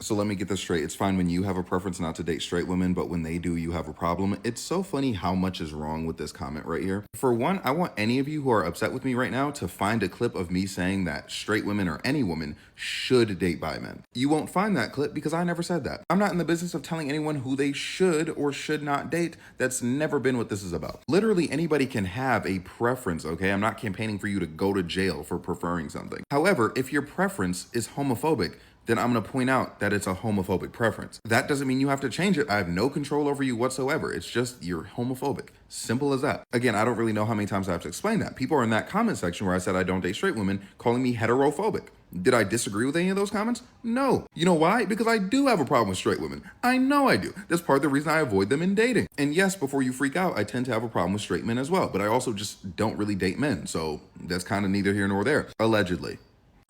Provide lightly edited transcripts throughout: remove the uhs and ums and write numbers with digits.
So let me get this straight. It's fine when you have a preference not to date straight women, but when they do, you have a problem. It's so funny how much is wrong with this comment right here. For one, I want any of you who are upset with me right now to find a clip of me saying that straight women or any woman should date bi men. You won't find that clip because I never said that. I'm not in the business of telling anyone who they should or should not date. That's never been what this is about. Literally anybody can have a preference, okay? I'm not campaigning for you to go to jail for preferring something. However, if your preference is homophobic, then I'm gonna point out that it's a homophobic preference. That doesn't mean you have to change it. I have no control over you whatsoever. It's just you're homophobic. Simple as that. Again, I don't really know how many times I have to explain that. People are in that comment section where I said I don't date straight women calling me heterophobic. Did I disagree with any of those comments? No. You know why? Because I do have a problem with straight women. I know I do. That's part of the reason I avoid them in dating. And yes, before you freak out, I tend to have a problem with straight men as well, but I also just don't really date men. So that's kind of neither here nor there, allegedly.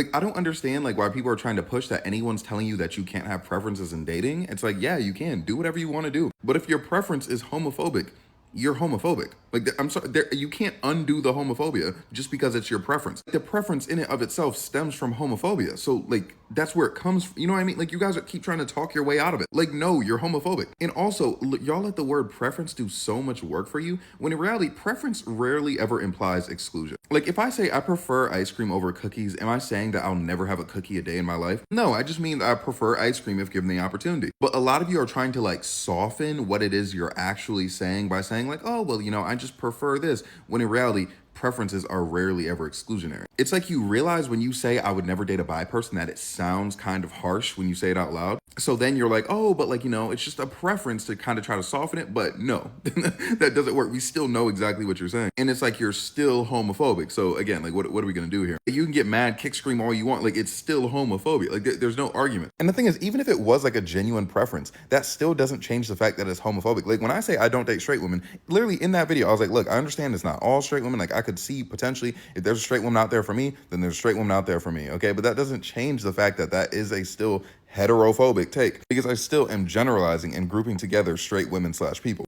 Like, I don't understand like why people are trying to push that anyone's telling you that you can't have preferences in dating. It's like, yeah, you can do whatever you want to do. But if your preference is homophobic, you're homophobic. Like, I'm sorry, you can't undo the homophobia just because it's your preference. The preference in it of itself stems from homophobia. So, like, that's where it comes from. You know what I mean? Like, you guys keep trying to talk your way out of it. Like, no, you're homophobic. And also, y'all let the word preference do so much work for you, when in reality, preference rarely ever implies exclusion. Like, if I say I prefer ice cream over cookies, am I saying that I'll never have a cookie a day in my life? No, I just mean that I prefer ice cream if given the opportunity. But a lot of you are trying to like soften what it is you're actually saying by saying like, oh, well, you know, I just prefer this, when in reality, preferences are rarely ever exclusionary. It's like you realize when you say I would never date a bi person that it sounds kind of harsh when you say it out loud. So then you're like, oh, but like, you know, it's just a preference to kind of try to soften it. But no, that doesn't work. We still know exactly what you're saying. And it's like you're still homophobic. So again, like, what are we going to do here? You can get mad, kick, scream all you want. Like, it's still homophobia. Like, there's no argument. And the thing is, even if it was like a genuine preference, that still doesn't change the fact that it's homophobic. Like, when I say I don't date straight women, literally in that video, I was like, look, I understand it's not all straight women. Like, I could see potentially if there's a straight woman out there for me, then there's a straight woman out there for me. Okay. But that doesn't change the fact that that is a still heterophobic take, because I still am generalizing and grouping together straight women / people.